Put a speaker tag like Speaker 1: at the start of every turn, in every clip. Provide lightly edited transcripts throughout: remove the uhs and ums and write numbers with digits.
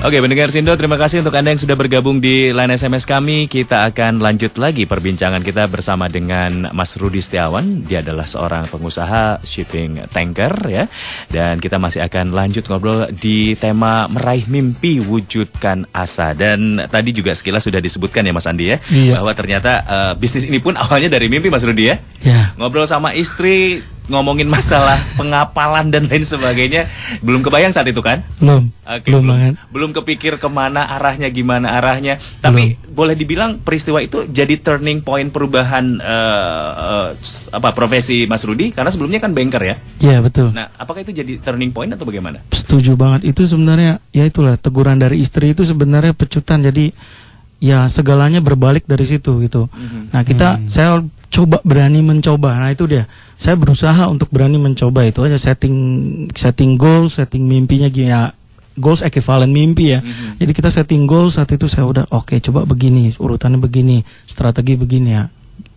Speaker 1: Oke, pendengar Sindo, terima kasih untuk Anda yang sudah bergabung di line SMS kami. Kita akan lanjut lagi perbincangan kita bersama dengan Mas Rudi Setiawan. Dia adalah seorang pengusaha shipping tanker ya. Dan kita masih akan lanjut ngobrol di tema meraih mimpi, wujudkan asa. Dan tadi juga sekilas sudah disebutkan ya Mas Andi ya, bahwa ternyata bisnis ini pun awalnya dari mimpi Mas Rudi ya. Ngobrol sama istri, ngomongin masalah pengapalan dan lain sebagainya, belum kebayang saat itu kan? Belum kepikir kemana arahnya, gimana arahnya. Tapi boleh dibilang peristiwa itu jadi turning point perubahan profesi Mas Rudi, karena sebelumnya kan banker ya?
Speaker 2: Iya betul.
Speaker 1: Nah, apakah itu jadi turning point atau bagaimana?
Speaker 2: Setuju banget. Itu sebenarnya ya itulah teguran dari istri itu sebenarnya pecutan. Jadi ya segalanya berbalik dari situ gitu. Nah saya coba berani mencoba. Nah itu dia. Saya berusaha untuk berani mencoba, itu aja, setting goal, setting mimpinya ya, goals equivalent mimpi ya. Jadi kita setting goal saat itu saya udah oke, coba begini, urutannya begini, strategi begini ya.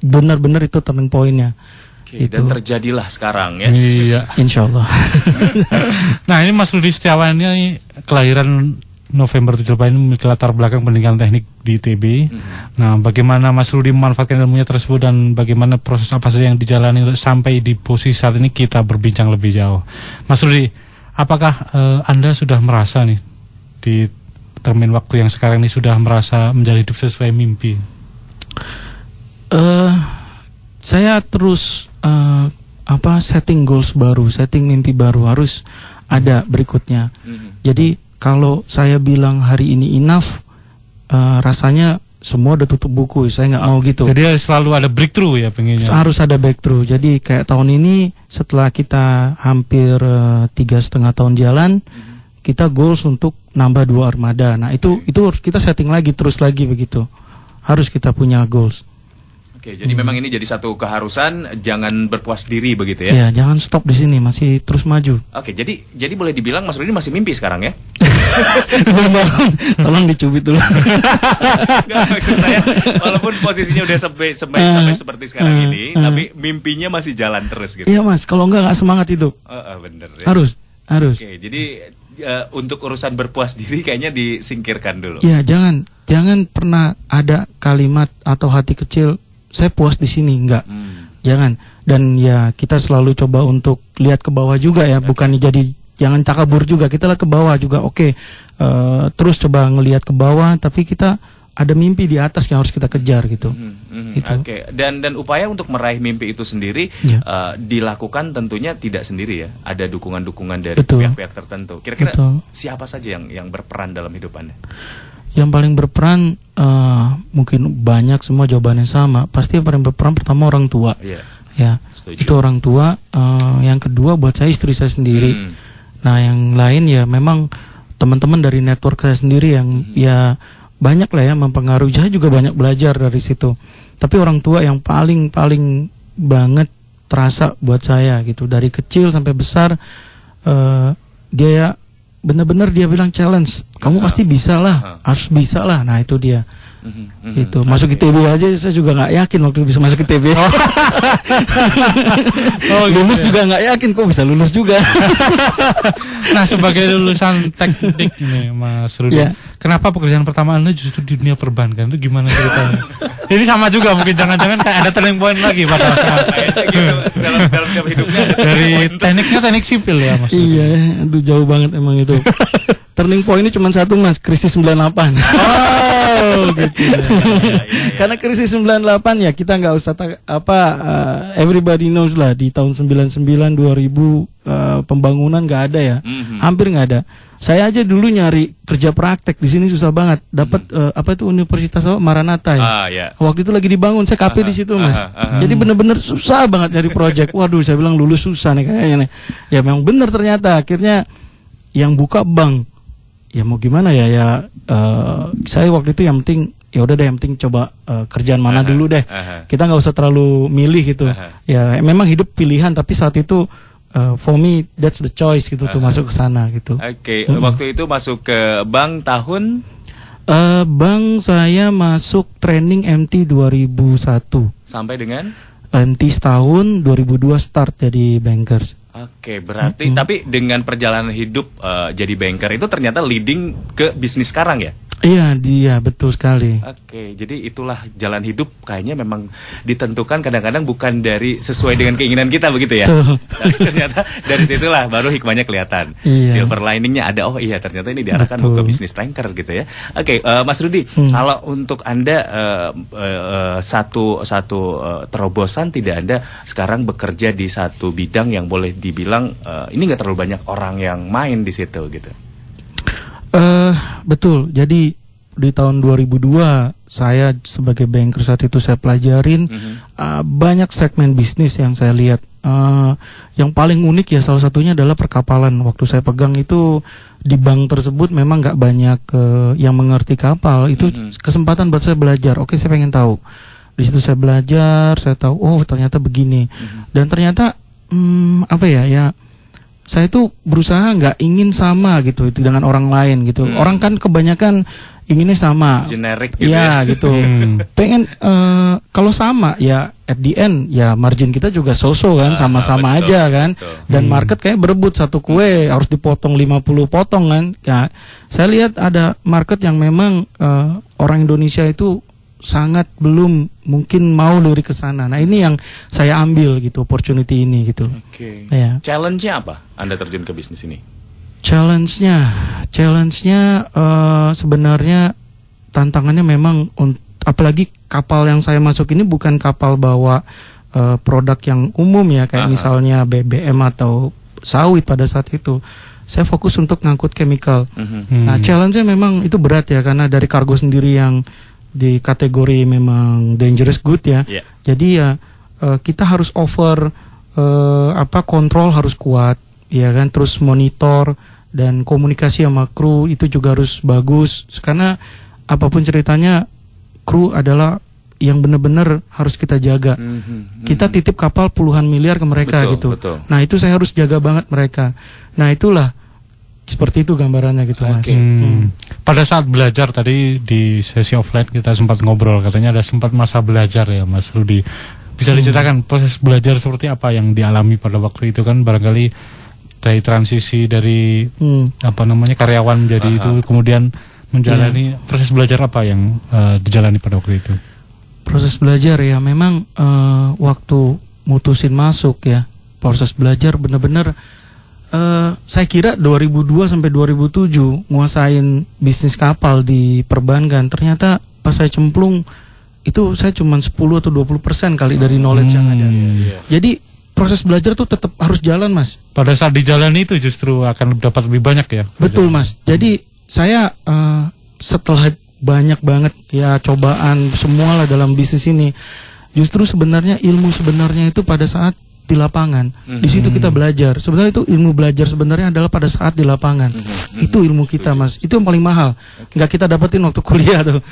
Speaker 2: Benar-benar itu turning point-nya.
Speaker 1: Itu. Dan terjadilah sekarang ya.
Speaker 3: Iya.
Speaker 2: Insya Allah.
Speaker 3: Nah ini Mas Rudi Setiawan ini kelahiran November 78, memiliki latar belakang pendidikan teknik di ITB. Nah, bagaimana Mas Rudi memanfaatkan ilmunya tersebut dan bagaimana proses apa saja yang dijalani sampai di posisi saat ini, kita berbincang lebih jauh. Mas Rudi, apakah Anda sudah merasa nih di termin waktu yang sekarang ini sudah merasa menjalani hidup sesuai mimpi?
Speaker 2: Saya terus setting goals baru, setting mimpi baru, harus ada berikutnya. Jadi kalau saya bilang hari ini enough, rasanya semua udah tutup buku. Saya nggak mau gitu.
Speaker 3: Jadi selalu ada breakthrough ya pengennya.
Speaker 2: Harus ada breakthrough. Jadi kayak tahun ini setelah kita hampir 3,5 tahun jalan, kita goals untuk nambah 2 armada. Nah itu kita setting lagi terus lagi begitu. Harus kita punya goals.
Speaker 1: Oke, jadi memang ini jadi satu keharusan, jangan berpuas diri begitu ya?
Speaker 2: Iya, jangan stop di sini, masih terus maju.
Speaker 1: Oke, jadi boleh dibilang Mas Rudi masih mimpi sekarang ya?
Speaker 2: Tolong dicubit dulu.
Speaker 1: Nggak, maksud saya, walaupun posisinya udah sampai seperti sekarang ini, tapi mimpinya masih jalan terus gitu.
Speaker 2: Iya Mas, kalau nggak semangat hidup.
Speaker 1: Bener ya?
Speaker 2: Harus.
Speaker 1: Oke, jadi untuk urusan berpuas diri kayaknya disingkirkan dulu.
Speaker 2: Iya, jangan pernah ada kalimat atau hati kecil, saya puas di sini, enggak. Jangan. Dan ya kita selalu coba untuk lihat ke bawah juga ya, bukan jadi jangan takabur juga, kita lihat ke bawah juga. Terus coba ngelihat ke bawah, tapi kita ada mimpi di atas yang harus kita kejar gitu.
Speaker 1: Oke. Dan upaya untuk meraih mimpi itu sendiri dilakukan tentunya tidak sendiri ya. Ada dukungan-dukungan dari pihak-pihak tertentu. Kira-kira siapa saja yang berperan dalam hidup Anda?
Speaker 2: Yang paling berperan mungkin banyak, semua jawabannya sama. Pasti yang paling berperan pertama orang tua. Ya, itu orang tua. Yang kedua buat saya istri saya sendiri. Nah, yang lain ya memang teman-teman dari network saya sendiri yang ya banyak lah ya mempengaruhi. Saya juga banyak belajar dari situ. Tapi orang tua yang paling banget terasa buat saya gitu, dari kecil sampai besar. Dia ya benar-benar dia bilang challenge, kamu pasti bisa lah, harus bisa lah. Nah itu dia. Itu masuk ITB aja saya juga nggak yakin waktu bisa masuk ITB. Lulus juga nggak yakin kok bisa lulus juga.
Speaker 3: Nah sebagai lulusan teknik nih Mas Rudi, kenapa pekerjaan pertama Anda justru di dunia perbankan, itu gimana ceritanya? Ini sama juga mungkin, jangan-jangan kayak ada turning point lagi pada saat
Speaker 1: gitu, dalam hidupnya
Speaker 3: dari tekniknya teknik sipil ya Mas.
Speaker 2: Iya, aduh jauh banget emang itu. Turning point ini cuma satu Mas, krisis 98. Gitu. Karena krisis 98 ya kita nggak usah everybody knows lah, di tahun 99 2000 pembangunan nggak ada ya, hampir nggak ada. Saya aja dulu nyari kerja praktek di sini susah banget, dapat Universitas Maranatha ya. Waktu itu lagi dibangun, saya KP di situ Mas. Jadi bener-bener susah banget nyari project. Waduh, saya bilang lulus susah nih kayaknya nih. Ya memang bener ternyata, akhirnya yang buka bank. Ya mau gimana ya saya waktu itu yang penting ya udah deh, yang penting coba kerjaan mana dulu deh. Kita nggak usah terlalu milih gitu. Ya memang hidup pilihan, tapi saat itu for me that's the choice gitu tuh masuk ke sana gitu.
Speaker 1: Oke. Waktu itu masuk ke bank tahun
Speaker 2: bank saya masuk training MT 2001
Speaker 1: sampai dengan
Speaker 2: MT setahun, 2002 start jadi bankers.
Speaker 1: Oke, berarti tapi dengan perjalanan hidup jadi banker itu ternyata leading ke bisnis sekarang ya?
Speaker 2: Iya, dia betul sekali.
Speaker 1: Oke, jadi itulah jalan hidup kayaknya memang ditentukan kadang-kadang bukan dari sesuai dengan keinginan kita begitu ya. Tapi ternyata dari situlah baru hikmahnya kelihatan.
Speaker 2: Iya.
Speaker 1: Silver liningnya ada. Oh iya, ternyata ini diarahkan ke bisnis tanker gitu ya. Oke, Mas Rudi, kalau untuk Anda satu terobosan tidak Anda sekarang bekerja di satu bidang yang boleh dibilang ini nggak terlalu banyak orang yang main di situ gitu.
Speaker 2: Betul. Jadi di tahun 2002 saya sebagai banker saat itu saya pelajarin banyak segmen bisnis yang saya lihat. Yang paling unik ya salah satunya adalah perkapalan. Waktu saya pegang itu di bank tersebut memang nggak banyak yang mengerti kapal. Itu kesempatan buat saya belajar. Oke, saya pengen tahu. Di situ saya belajar, saya tahu oh ternyata begini. Dan ternyata apa ya saya tuh berusaha nggak ingin sama gitu dengan orang lain gitu. Orang kan kebanyakan inginnya sama,
Speaker 1: generik gitu
Speaker 2: ya gitu. Pengen kalau sama ya at the end ya margin kita juga so-so kan, sama-sama
Speaker 1: betul,
Speaker 2: aja kan.
Speaker 1: Betul.
Speaker 2: Dan market kayak berebut satu kue harus dipotong 50 potong kan. Ya, saya lihat ada market yang memang orang Indonesia itu sangat belum mungkin mau lirik ke sana. Nah, ini yang saya ambil gitu, opportunity ini gitu.
Speaker 1: Oke.
Speaker 2: Ya.
Speaker 1: Challenge-nya apa Anda terjun ke bisnis ini?
Speaker 2: Challenge-nya sebenarnya tantangannya memang apalagi kapal yang saya masuk ini bukan kapal bawa produk yang umum ya kayak misalnya BBM atau sawit pada saat itu. Saya fokus untuk ngangkut chemical. Nah, challenge-nya memang itu berat ya karena dari kargo sendiri yang di kategori memang dangerous good ya.
Speaker 1: Yeah.
Speaker 2: Jadi ya kita harus kontrol harus kuat ya kan, terus monitor dan komunikasi sama kru itu juga harus bagus karena apapun ceritanya kru adalah yang benar-benar harus kita jaga. Kita titip kapal puluhan miliar ke mereka gitu.
Speaker 1: Betul.
Speaker 2: Nah, itu saya harus jaga banget mereka. Nah, itulah seperti itu gambarannya gitu, Mas.
Speaker 3: Pada saat belajar tadi di sesi offline kita sempat ngobrol, katanya ada sempat masa belajar ya Mas Rudi. Bisa diceritakan proses belajar seperti apa yang dialami pada waktu itu kan, barangkali dari transisi dari karyawan menjadi itu kemudian menjalani proses belajar apa yang dijalani pada waktu itu?
Speaker 2: Proses belajar ya memang waktu mutusin masuk ya, proses belajar benar-benar saya kira 2002 sampai 2007 nguasain bisnis kapal di perbankan. Ternyata pas saya cemplung itu saya cuma 10 atau 20% kali dari knowledge yang ada. Jadi proses belajar tuh tetap harus jalan, Mas.
Speaker 3: Pada saat di jalan itu justru akan dapat lebih banyak ya.
Speaker 2: Betul, Mas. Jadi saya setelah banyak banget ya cobaan semualah dalam bisnis ini, justru sebenarnya ilmu sebenarnya itu pada saat di lapangan. Di situ kita belajar. Sebenarnya itu ilmu belajar sebenarnya adalah pada saat di lapangan. Itu ilmu kita, Mas. Itu yang paling mahal. Nggak kita dapetin waktu kuliah tuh.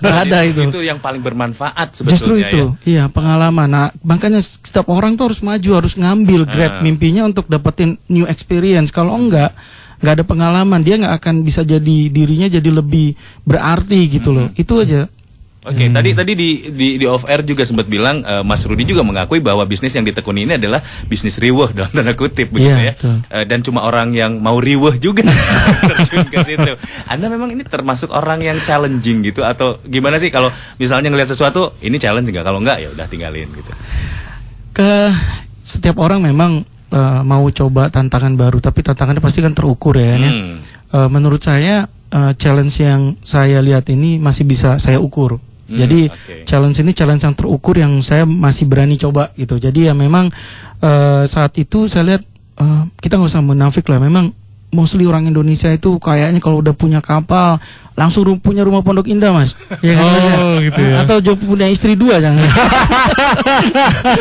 Speaker 2: Nggak ada itu.
Speaker 1: Itu yang paling bermanfaat sebetulnya.
Speaker 2: Justru itu, iya pengalaman. Nah, makanya setiap orang tuh harus maju, harus ngambil grab mimpinya untuk dapetin new experience. Kalau nggak ada pengalaman, dia nggak akan bisa jadi dirinya jadi lebih berarti gitu loh. Itu aja.
Speaker 1: Oke, tadi di off air juga sempat bilang Mas Rudi juga mengakui bahwa bisnis yang ditekuni ini adalah bisnis riweh dalam tanda kutip begitu ya. Dan cuma orang yang mau riweh juga terjun ke situ. Anda memang ini termasuk orang yang challenging gitu atau gimana sih kalau misalnya ngelihat sesuatu ini challenge nggak? Kalau nggak ya udah tinggalin gitu.
Speaker 2: Setiap orang memang mau coba tantangan baru, tapi tantangannya pasti kan terukur ya. Menurut saya challenge yang saya lihat ini masih bisa saya ukur. Jadi challenge ini challenge yang terukur yang saya masih berani coba gitu. Jadi ya memang saat itu saya lihat kita nggak usah munafik lah. Memang mostly orang Indonesia itu kayaknya kalau udah punya kapal langsung punya rumah Pondok Indah, Mas. Ya kan, Mas, ya?
Speaker 3: Gitu ya.
Speaker 2: Atau punya istri 2 jangan.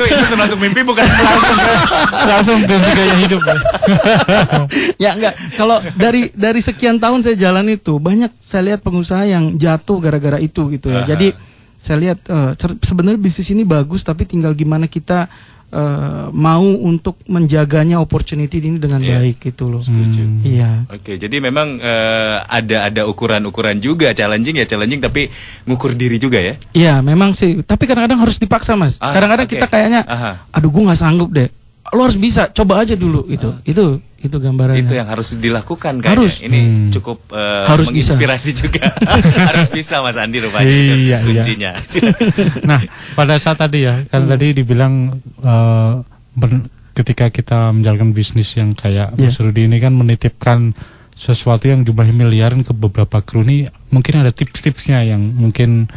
Speaker 1: itu termasuk mimpi bukan
Speaker 3: langsung ganti gaya hidup.
Speaker 2: Ya enggak. Kalau dari sekian tahun saya jalan itu banyak saya lihat pengusaha yang jatuh gara-gara itu gitu ya. Jadi saya lihat sebenarnya bisnis ini bagus tapi tinggal gimana kita mau untuk menjaganya opportunity ini dengan baik gitu loh.
Speaker 1: Setuju.
Speaker 2: Iya.
Speaker 1: Oke, jadi memang ada ukuran-ukuran juga challenging tapi ngukur diri juga ya.
Speaker 2: Iya, memang sih. Tapi kadang-kadang harus dipaksa, Mas. Kadang-kadang kita kayaknya, aduh gue nggak sanggup deh. lo harus bisa, coba aja dulu itu gambarannya.
Speaker 1: Itu yang harus dilakukan kayaknya.
Speaker 2: Harus.
Speaker 1: Ini cukup
Speaker 2: Harus
Speaker 1: menginspirasi juga. Harus bisa Mas Andi rupanya
Speaker 3: Iya,
Speaker 1: itu kuncinya.
Speaker 3: Nah, pada saat tadi ya, kan tadi dibilang ketika kita menjalankan bisnis yang kayak Mas Rudi ini kan menitipkan sesuatu yang jumlahnya miliaran ke beberapa kru, ini mungkin ada tips-tipsnya yang mungkin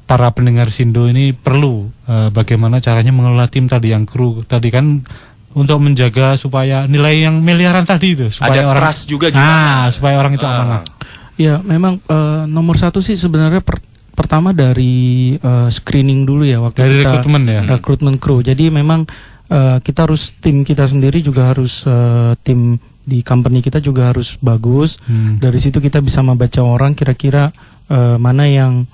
Speaker 3: para pendengar Sindo ini perlu, bagaimana caranya mengelola tim tadi, yang kru tadi kan, untuk menjaga supaya nilai yang miliaran tadi itu supaya
Speaker 1: ada
Speaker 3: orang
Speaker 1: trust juga gimana?
Speaker 3: Supaya orang itu amanah.
Speaker 2: Ya memang nomor satu sih sebenarnya pertama dari screening dulu ya, waktu
Speaker 3: Dari
Speaker 2: kita
Speaker 3: rekrutmen ya?
Speaker 2: rekrutmen kru. Jadi memang kita harus, tim kita sendiri juga harus, tim di company kita juga harus bagus. Dari situ kita bisa membaca orang kira-kira mana yang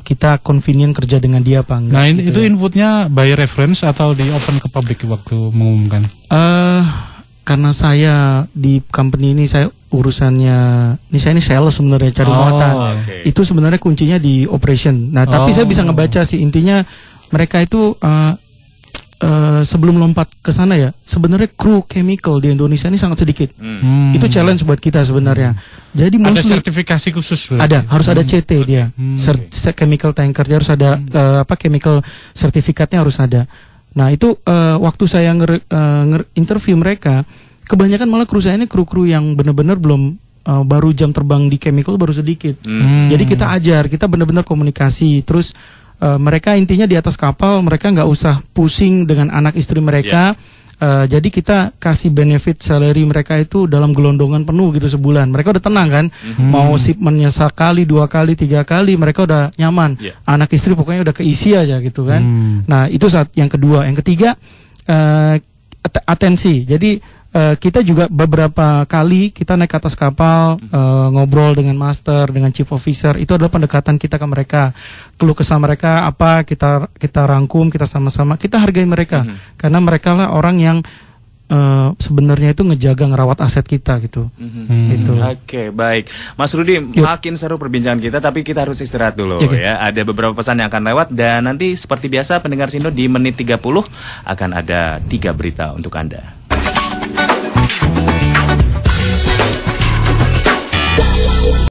Speaker 2: kita convenient kerja dengan dia apa enggak.
Speaker 3: Nah,
Speaker 2: gitu
Speaker 3: itu
Speaker 2: ya.
Speaker 3: inputnya by reference atau di open ke publik waktu mengumumkan?
Speaker 2: Karena saya di company ini, saya urusannya ini sales sebenarnya, cari muatan.
Speaker 1: okay.
Speaker 2: Itu sebenarnya kuncinya di operation. Nah, tapi saya bisa ngebaca sih, intinya mereka itu sebelum lompat ke sana ya, sebenarnya kru chemical di Indonesia ini sangat sedikit. Itu challenge buat kita sebenarnya. Jadi
Speaker 3: Ada
Speaker 2: mostly
Speaker 3: sertifikasi khusus berarti?
Speaker 2: ada, harus ada CT dia, chemical tanker, dia harus ada chemical sertifikatnya harus ada. Nah itu waktu saya interview mereka, kebanyakan malah kru saya ini kru-kru yang benar-benar belum baru jam terbang di chemical baru sedikit. Jadi kita ajar, kita benar-benar komunikasi, terus mereka intinya di atas kapal, mereka nggak usah pusing dengan anak istri mereka. Jadi kita kasih benefit salary mereka itu dalam gelondongan penuh gitu sebulan. Mereka udah tenang kan, mau shipmentnya sekali, 2 kali, 3 kali, mereka udah nyaman. Anak istri pokoknya udah keisi aja gitu kan. Nah itu saat yang kedua. Yang ketiga atensi. Jadi kita juga beberapa kali kita naik ke atas kapal, ngobrol dengan master, dengan chief officer. Itu adalah pendekatan kita ke mereka. Keluh kesah mereka apa, kita rangkum, kita sama-sama, kita hargai mereka. Karena mereka lah orang yang sebenarnya itu ngejaga, ngerawat aset kita gitu. Gitu.
Speaker 1: Oke, baik. Mas Rudi, makin seru perbincangan kita, tapi kita harus istirahat dulu ya. Ada beberapa pesan yang akan lewat, dan nanti seperti biasa pendengar Sindo di menit 30 akan ada 3 berita untuk Anda.